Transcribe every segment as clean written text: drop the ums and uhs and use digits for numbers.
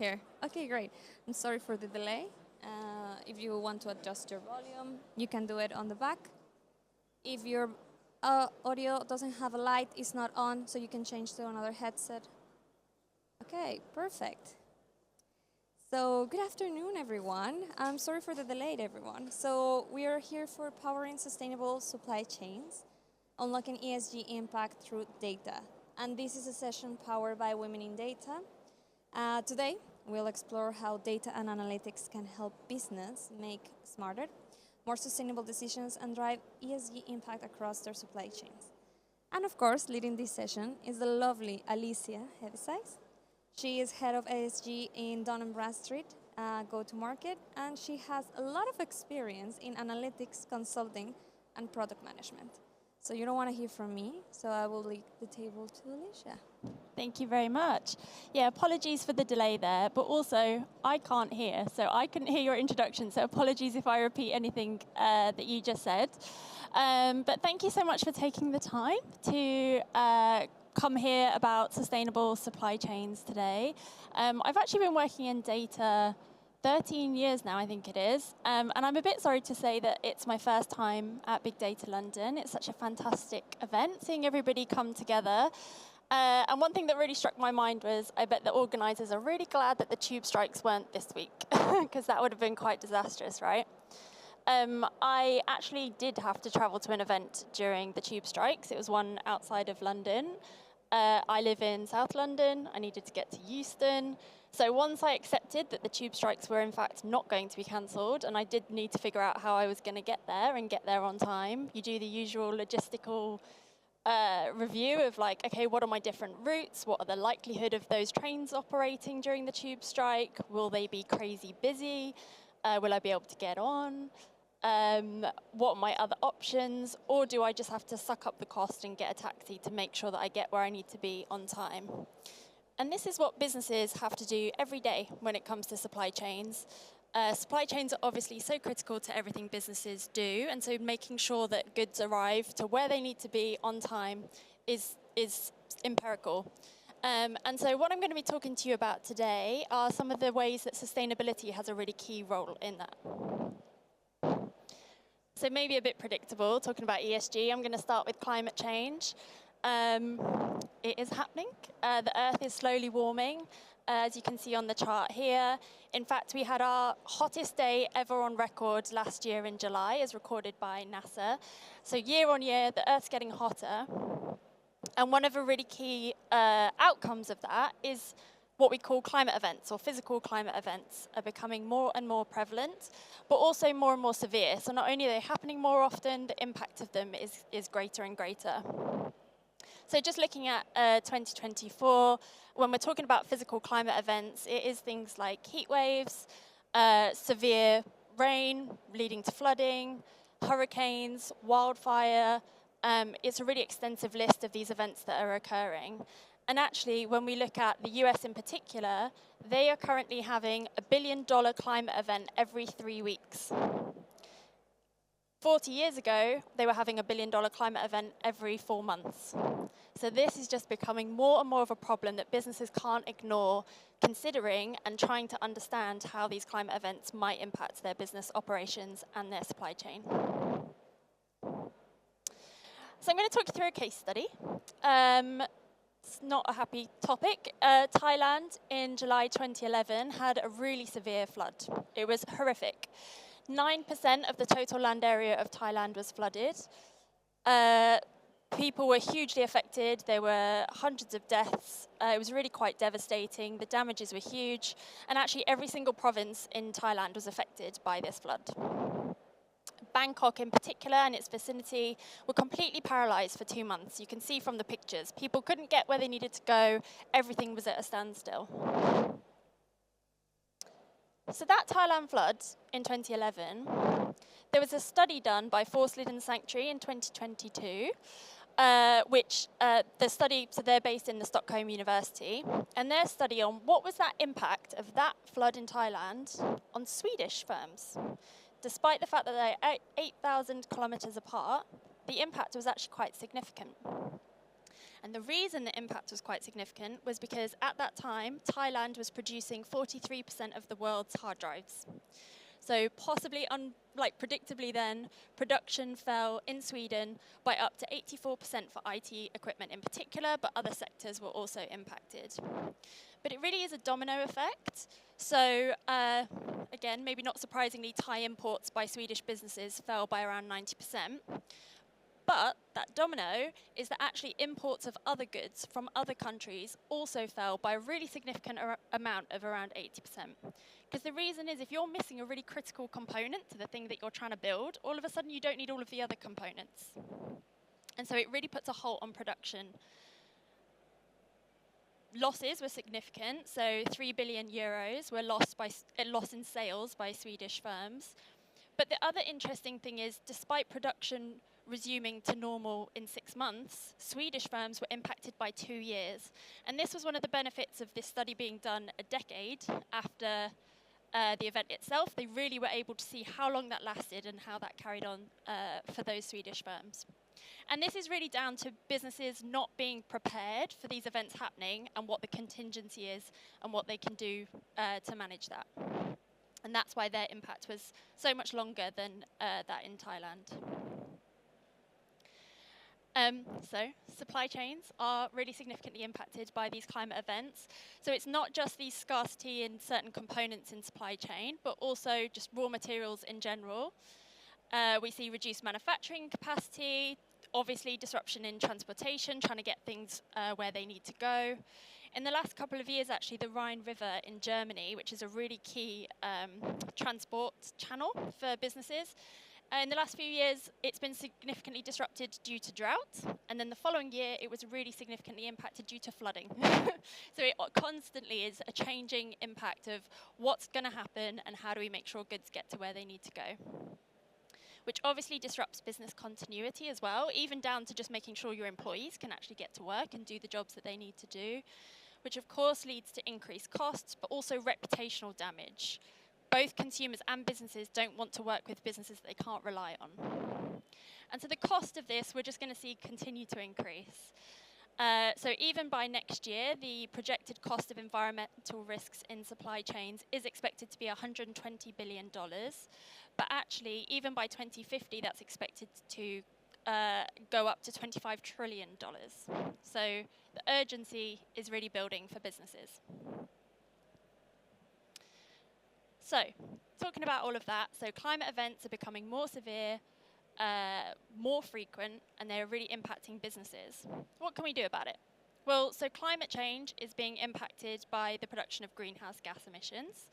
Here. Okay, great. I'm sorry for the delay. If you want to adjust your volume, you can do it on the back. If your audio doesn't have a light, it's not on, so you can change to another headset. Okay, perfect. So, good afternoon, everyone. I'm sorry for the delay, everyone. So, we are here for powering sustainable supply chains, unlocking ESG impact through data. And this is a session powered by Women in Data. Today, we'll explore how data and analytics can help business make smarter, more sustainable decisions and drive ESG impact across their supply chains. And of course, leading this session is the lovely Alicia Heavisides. She is head of ESG in Dun & Bradstreet, go-to-market, and she has a lot of experience in analytics, consulting, and product management. So you don't want to hear from me, so I will leave the table to Alicia. Thank you very much. Yeah, apologies for the delay there, but also I can't hear, so I couldn't hear your introduction, so apologies if I repeat anything that you just said. But thank you so much for taking the time to come here about sustainable supply chains today. I've actually been working in data 13 years now, I think it is. And I'm a bit sorry to say that it's my first time at Big Data London. It's such a fantastic event, seeing everybody come together. And one thing that really struck my mind was I bet the organisers are really glad that the tube strikes weren't this week, because that would have been quite disastrous, right? I actually did have to travel to an event during the tube strikes. It was one outside of London. I live in South London. I needed to get to Euston. So once I accepted that the tube strikes were in fact not going to be cancelled, and I did need to figure out how I was going to get there and get there on time, you do the usual logistical review of like, okay, what are my different routes? What are the likelihood of those trains operating during the tube strike? Will they be crazy busy? Will I be able to get on? What are my other options? Or do I just have to suck up the cost and get a taxi to make sure that I get where I need to be on time? And this is what businesses have to do every day when it comes to supply chains. Supply chains are obviously so critical to everything businesses do, and so making sure that goods arrive to where they need to be on time is empirical. And so what I'm going to be talking to you about today are some of the ways that sustainability has a really key role in that. So maybe a bit predictable, talking about ESG, I'm going to start with climate change. It is happening. The Earth is slowly warming, as you can see on the chart here. In fact, we had our hottest day ever on record last year in July, as recorded by NASA. So year on year, the Earth's getting hotter. And one of the really key outcomes of that is what we call climate events, or physical climate events, are becoming more and more prevalent, but also more and more severe. So not only are they happening more often, the impact of them is greater and greater. So just looking at 2024, when we're talking about physical climate events, it is things like heat waves, severe rain leading to flooding, hurricanes, wildfire. It's a really extensive list of these events that are occurring. And actually, when we look at the US in particular, they are currently having a $1 billion climate event every 3 weeks. 40 years ago, they were having a $1 billion climate event every 4 months. So this is just becoming more and more of a problem that businesses can't ignore, considering and trying to understand how these climate events might impact their business operations and their supply chain. So I'm going to talk you through a case study. It's not a happy topic. Thailand in July 2011 had a really severe flood. It was horrific. 9% of the total land area of Thailand was flooded. People were hugely affected. There were hundreds of deaths. It was really quite devastating. The damages were huge. And actually, every single province in Thailand was affected by this flood. Bangkok in particular and its vicinity were completely paralyzed for 2 months. You can see from the pictures. People couldn't get where they needed to go. Everything was at a standstill. So that Thailand flood in 2011, there was a study done by Forest Liden Sanctuary in 2022, so they're based in the Stockholm University, and their study on what was that impact of that flood in Thailand on Swedish firms. Despite the fact that they're 8,000 kilometers apart, the impact was actually quite significant. And the reason the impact was quite significant was because at that time, Thailand was producing 43% of the world's hard drives. So possibly, predictably then, production fell in Sweden by up to 84% for IT equipment in particular, but other sectors were also impacted. But it really is a domino effect. So again, maybe not surprisingly, Thai imports by Swedish businesses fell by around 90%. But that domino is that actually imports of other goods from other countries also fell by a really significant amount of around 80%. Because the reason is if you're missing a really critical component to the thing that you're trying to build, all of a sudden you don't need all of the other components. And so it really puts a halt on production. Losses were significant, so 3 billion euros were lost in sales by Swedish firms. But the other interesting thing is, despite production resuming to normal in 6 months, Swedish firms were impacted by 2 years. And this was one of the benefits of this study being done a decade after the event itself. They really were able to see how long that lasted and how that carried on for those Swedish firms. And this is really down to businesses not being prepared for these events happening and what the contingency is and what they can do to manage that. And that's why their impact was so much longer than that in Thailand. So supply chains are really significantly impacted by these climate events. So it's not just the scarcity in certain components in supply chain, but also just raw materials in general. We see reduced manufacturing capacity, obviously disruption in transportation, trying to get things where they need to go. In the last couple of years, actually, the Rhine River in Germany, which is a really key transport channel for businesses, in the last few years, it's been significantly disrupted due to drought. And then the following year, it was really significantly impacted due to flooding. So it constantly is a changing impact of what's going to happen and how do we make sure goods get to where they need to go. Which obviously disrupts business continuity as well, even down to just making sure your employees can actually get to work and do the jobs that they need to do, which of course leads to increased costs, but also reputational damage. Both consumers and businesses don't want to work with businesses that they can't rely on. And so the cost of this, we're just going to see continue to increase. So even by next year, the projected cost of environmental risks in supply chains is expected to be $120 billion. But actually, even by 2050, that's expected to go up to $25 trillion. So the urgency is really building for businesses. So, talking about all of that, so climate events are becoming more severe, more frequent, and they're really impacting businesses. What can we do about it? Well, so climate change is being impacted by the production of greenhouse gas emissions.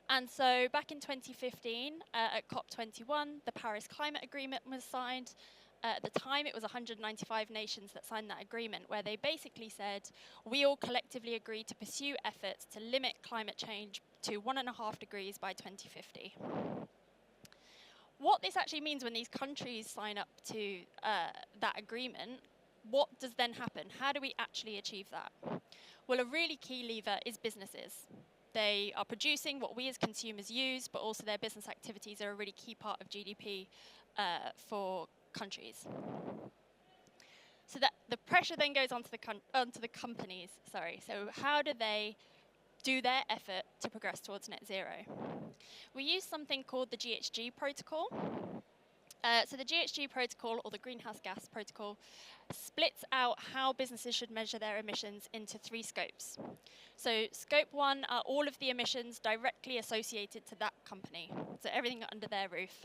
And so back in 2015, at COP21, the Paris Climate Agreement was signed. At the time, it was 195 nations that signed that agreement, where they basically said, we all collectively agree to pursue efforts to limit climate change to 1.5 degrees by 2050. What this actually means when these countries sign up to that agreement, what does then happen? How do we actually achieve that? Well, a really key lever is businesses. They are producing what we as consumers use, but also their business activities are a really key part of GDP for countries. So that the pressure then goes onto the companies. So how do they do their effort to progress towards net zero? We use something called the GHG protocol. So the GHG protocol, or the greenhouse gas protocol, splits out how businesses should measure their emissions into 3 scopes. So scope 1 are all of the emissions directly associated to that company, so everything under their roof.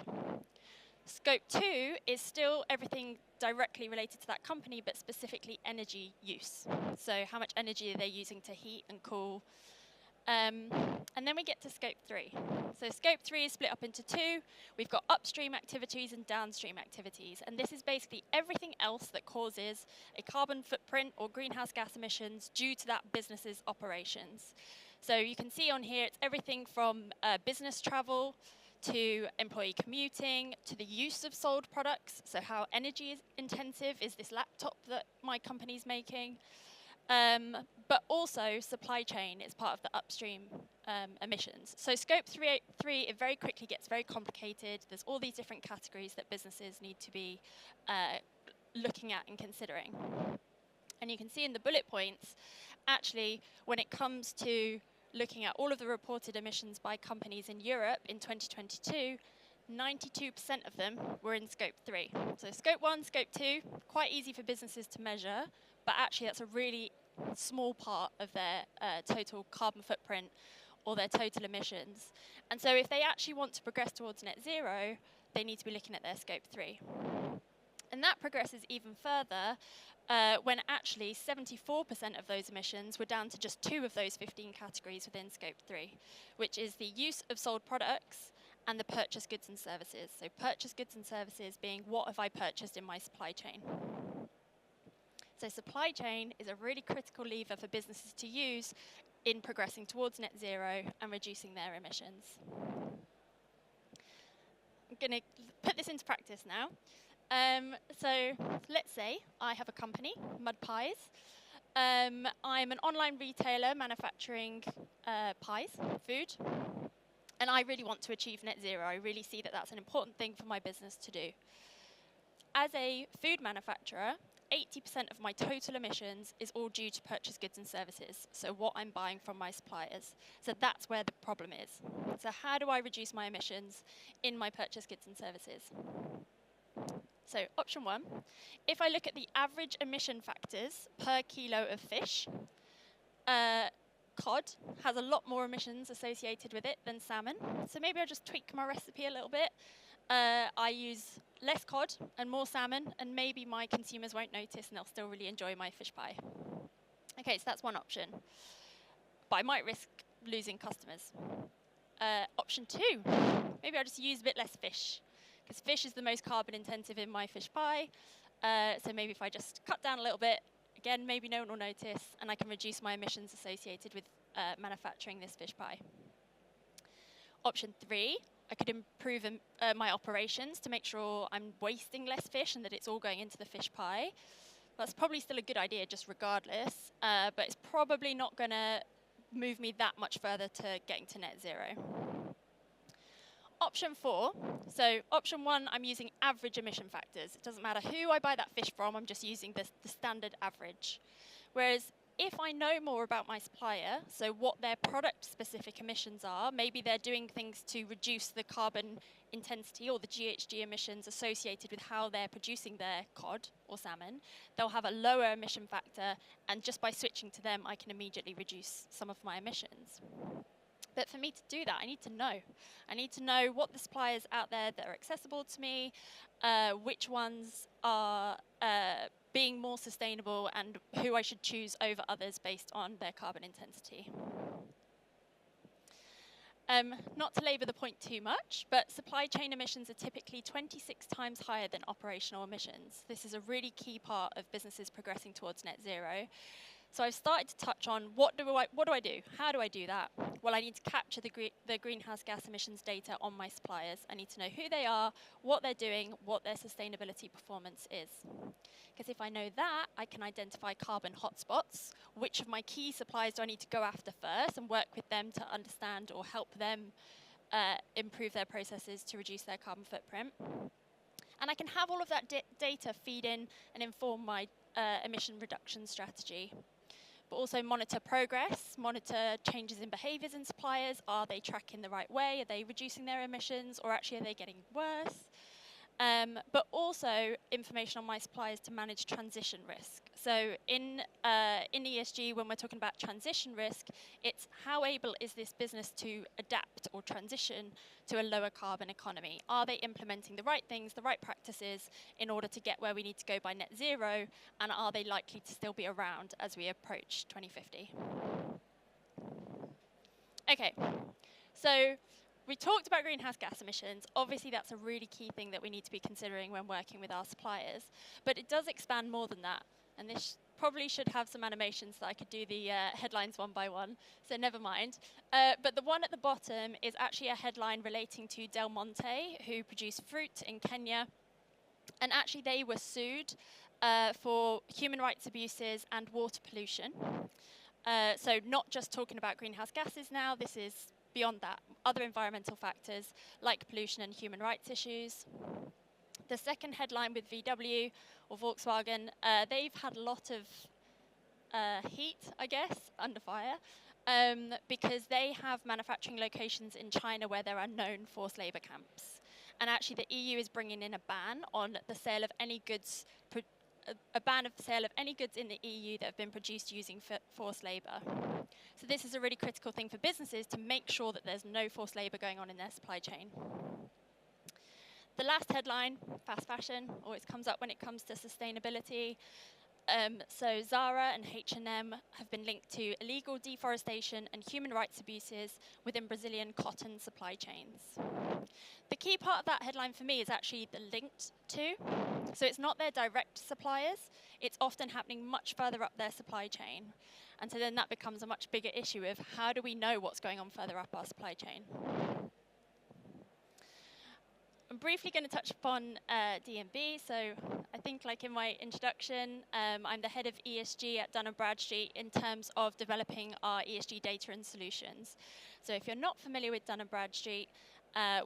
Scope 2 is still everything directly related to that company, but specifically energy use. So how much energy are they using to heat and cool? And then we get to scope 3. So scope 3 is split up into 2. We've got upstream activities and downstream activities. And this is basically everything else that causes a carbon footprint or greenhouse gas emissions due to that business's operations. So you can see on here, it's everything from business travel to employee commuting, to the use of sold products. So how energy intensive is this laptop that my company's making? But also supply chain is part of the upstream emissions. So scope 3, it very quickly gets very complicated. There's all these different categories that businesses need to be looking at and considering. And you can see in the bullet points, actually, when it comes to looking at all of the reported emissions by companies in Europe in 2022, 92% of them were in scope 3. So scope 1, scope 2, quite easy for businesses to measure, but actually that's a really small part of their total carbon footprint or their total emissions. And so if they actually want to progress towards net zero, they need to be looking at their scope 3. And that progresses even further when actually 74% of those emissions were down to just 2 of those 15 categories within scope 3, which is the use of sold products and the purchased goods and services. So purchased goods and services being, what have I purchased in my supply chain? So supply chain is a really critical lever for businesses to use in progressing towards net zero and reducing their emissions. I'm going to put this into practice now. So let's say I have a company, Mud Pies. I'm an online retailer manufacturing pies, food, and I really want to achieve net zero. I really see that that's an important thing for my business to do. As a food manufacturer, 80% of my total emissions is all due to purchased goods and services, so what I'm buying from my suppliers. So that's where the problem is. So how do I reduce my emissions in my purchased goods and services? So option 1, if I look at the average emission factors per kilo of fish, cod has a lot more emissions associated with it than salmon. So maybe I'll just tweak my recipe a little bit. I use less cod and more salmon, and maybe my consumers won't notice and they'll still really enjoy my fish pie. Okay, so that's one option. But I might risk losing customers. Option 2, maybe I'll just use a bit less fish, because fish is the most carbon intensive in my fish pie. So maybe if I just cut down a little bit, again, maybe no one will notice, and I can reduce my emissions associated with manufacturing this fish pie. Option 3, I could improve my operations to make sure I'm wasting less fish and that it's all going into the fish pie. That's probably still a good idea, just regardless, but it's probably not going to move me that much further to getting to net zero. Option 4, so option 1, I'm using average emission factors. It doesn't matter who I buy that fish from, I'm just using the standard average. Whereas if I know more about my supplier, so what their product-specific emissions are, maybe they're doing things to reduce the carbon intensity or the GHG emissions associated with how they're producing their cod or salmon, they'll have a lower emission factor, and just by switching to them, I can immediately reduce some of my emissions. But for me to do that, I need to know. I need to know what the suppliers out there that are accessible to me, which ones are being more sustainable, and who I should choose over others based on their carbon intensity. Not to labour the point too much, but supply chain emissions are typically 26 times higher than operational emissions. This is a really key part of businesses progressing towards net zero. So I've started to touch on what do I do? How do I do that? Well, I need to capture the greenhouse gas emissions data on my suppliers. I need to know who they are, what they're doing, what their sustainability performance is. Because if I know that, I can identify carbon hotspots. Which of my key suppliers do I need to go after first and work with them to understand or help them improve their processes to reduce their carbon footprint? And I can have all of that data feed in and inform my emission reduction strategy. But also monitor progress, monitor changes in behaviours in suppliers. Are they tracking the right way? Are they reducing their emissions, or actually are they getting worse? But also information on my suppliers to manage transition risk. So in ESG, when we're talking about transition risk, it's how able is this business to adapt or transition to a lower carbon economy? Are they implementing the right things, the right practices in order to get where we need to go by net zero? And are they likely to still be around as we approach 2050? Okay, so we talked about greenhouse gas emissions. Obviously, that's a really key thing that we need to be considering when working with our suppliers. But it does expand more than that. And this probably should have some animations so I could do the headlines one by one, so never mind. But the one at the bottom is actually a headline relating to Del Monte, who produce fruit in Kenya. And actually, they were sued for human rights abuses and water pollution. So not just talking about greenhouse gases now, this is beyond that, other environmental factors like pollution and human rights issues. The second headline with VW or Volkswagen, they've had a lot of heat, I guess, under fire, because they have manufacturing locations in China where there are known forced labor camps. And actually the EU is bringing in a ban on the sale of any goods, a ban of the sale of any goods in the EU that have been produced using forced labor. So this is a really critical thing for businesses to make sure that there's no forced labor going on in their supply chain. The last headline, fast fashion, always comes up when it comes to sustainability. So Zara and H&M have been linked to illegal deforestation and human rights abuses within Brazilian cotton supply chains. The key part of that headline for me is actually the linked to. So it's not their direct suppliers, it's often happening much further up their supply chain. And so then that becomes a much bigger issue of how do we know what's going on further up our supply chain. I'm briefly going to touch upon D&B. So I think, like in my introduction, I'm the head of ESG at Dun & Bradstreet in terms of developing our ESG data and solutions. So if you're not familiar with Dun & Bradstreet,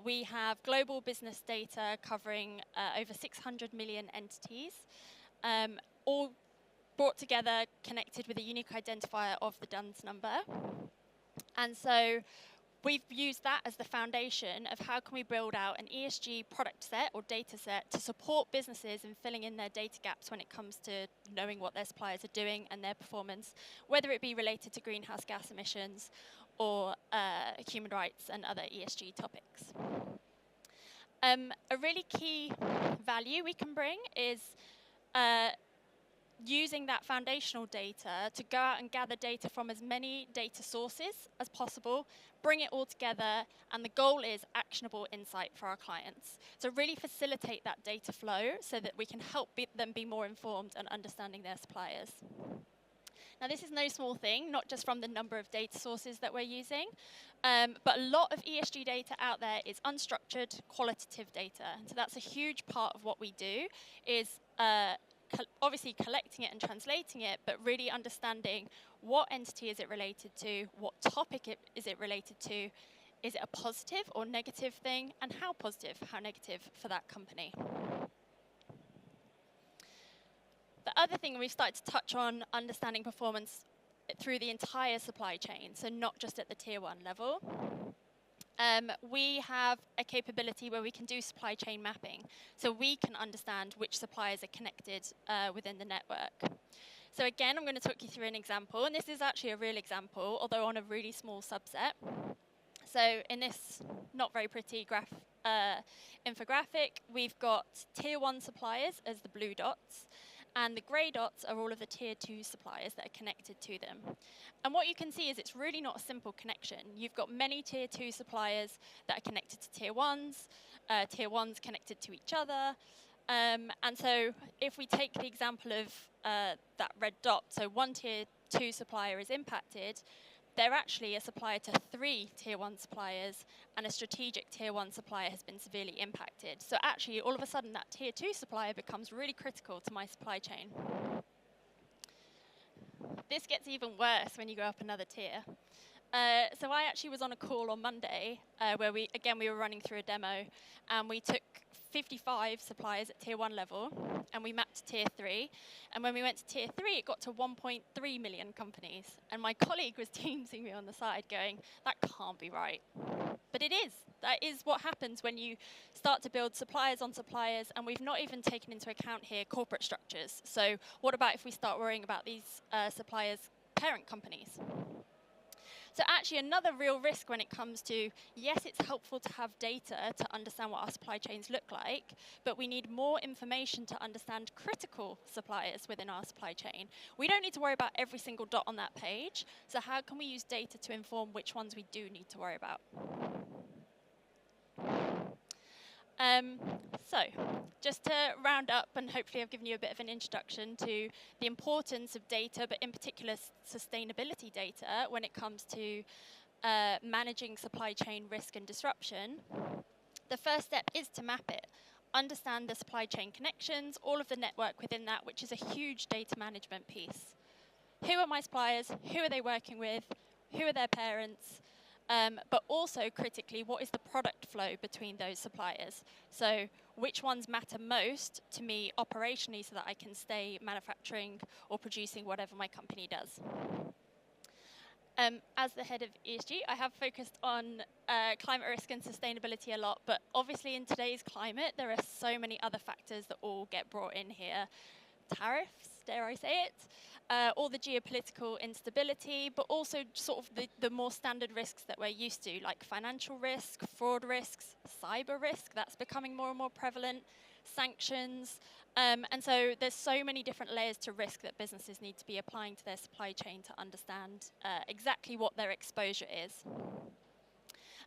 we have global business data covering over 600 million entities, all brought together, connected with a unique identifier of the DUNS number. And so we've used that as the foundation of how can we build out an ESG product set or data set to support businesses in filling in their data gaps when it comes to knowing what their suppliers are doing and their performance, whether it be related to greenhouse gas emissions or human rights and other ESG topics. A really key value we can bring is using that foundational data to go out and gather data from as many data sources as possible, bring it all together, and the goal is actionable insight for our clients. So really facilitate that data flow so that we can help them be more informed and understanding their suppliers. Now this is no small thing, not just from the number of data sources that we're using, but a lot of ESG data out there is unstructured, qualitative data. And so that's a huge part of what we do, is obviously collecting it and translating it, but really understanding what entity is it related to, what topic is it related to, is it a positive or negative thing, and how positive, how negative for that company. The other thing we've started to touch on, understanding performance through the entire supply chain, so not just at the tier 1 level. We have a capability where we can do supply chain mapping, so we can understand which suppliers are connected within the network. So again, I'm going to talk you through an example, and this is actually a real example, although on a really small subset. So in this not very pretty infographic, we've got tier 1 suppliers as the blue dots, and the grey dots are all of the tier 2 suppliers that are connected to them. And what you can see is it's really not a simple connection. You've got many tier 2 suppliers that are connected to tier 1s connected to each other. And so if we take the example of that red dot, so one tier 2 supplier is impacted, they're actually a supplier to 3 tier 1 suppliers, and a strategic tier 1 supplier has been severely impacted. So actually, all of a sudden, that tier 2 supplier becomes really critical to my supply chain. This gets even worse when you go up another tier. So I actually was on a call on Monday where we were running through a demo, and we took 55 suppliers at tier 1 level, and we mapped to tier 3. And when we went to tier 3, it got to 1.3 million companies. And my colleague was teamsing me on the side going, that can't be right. But it is. That is what happens when you start to build suppliers on suppliers, and we've not even taken into account here corporate structures. So what about if we start worrying about these suppliers' parent companies? So actually another real risk when it comes to, yes, it's helpful to have data to understand what our supply chains look like, but we need more information to understand critical suppliers within our supply chain. We don't need to worry about every single dot on that page, so how can we use data to inform which ones we do need to worry about? So, just to round up, and hopefully I've given you a bit of an introduction to the importance of data, but in particular sustainability data when it comes to managing supply chain risk and disruption. The first step is to map it. Understand the supply chain connections, all of the network within that, which is a huge data management piece. Who are my suppliers? Who are they working with? Who are their parents? but also critically, what is the product flow between those suppliers? So which ones matter most to me operationally so that I can stay manufacturing or producing whatever my company does? As the head of ESG, I have focused on climate risk and sustainability a lot, but obviously in today's climate, there are so many other factors that all get brought in here. Tariffs, dare I say it, all the geopolitical instability, but also sort of the more standard risks that we're used to, like financial risk, fraud risks, cyber risk, that's becoming more and more prevalent, sanctions. And so there's so many different layers to risk that businesses need to be applying to their supply chain to understand exactly what their exposure is.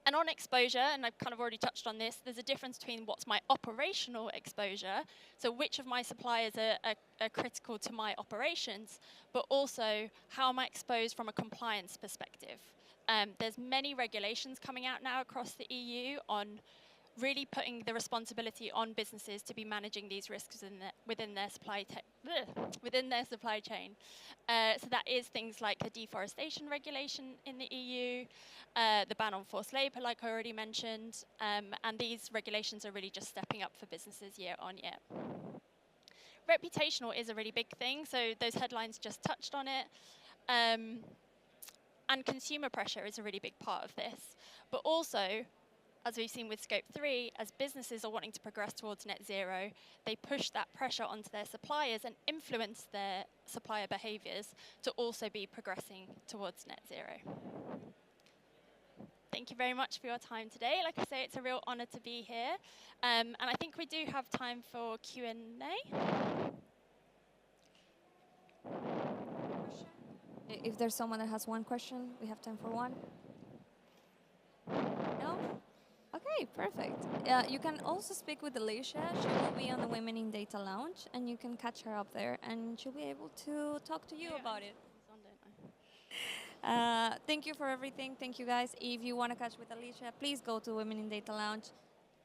And on exposure, and I've kind of already touched on this, there's a difference between what's my operational exposure, so which of my suppliers are critical to my operations, but also how am I exposed from a compliance perspective. There's many regulations coming out now across the EU on really putting the responsibility on businesses to be managing these risks within their supply chain. So that is things like the deforestation regulation in the EU, the ban on forced labour, like I already mentioned, and these regulations are really just stepping up for businesses year on year. Reputational is a really big thing, so those headlines just touched on it. And consumer pressure is a really big part of this. But also, as we've seen with Scope 3, as businesses are wanting to progress towards net zero, they push that pressure onto their suppliers and influence their supplier behaviours to also be progressing towards net zero. Thank you very much for your time today. Like I say, it's a real honour to be here. And I think we do have time for Q&A. If there's someone that has one question, we have time for one. No? Okay, perfect. You can also speak with Alicia. She will be on the Women in Data Lounge, and you can catch her up there, and she'll be able to talk to you about it. Thank you for everything. Thank you, guys. If you want to catch with Alicia, please go to Women in Data Lounge,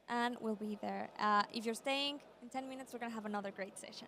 and we'll be there. If you're staying, in 10 minutes, we're going to have another great session.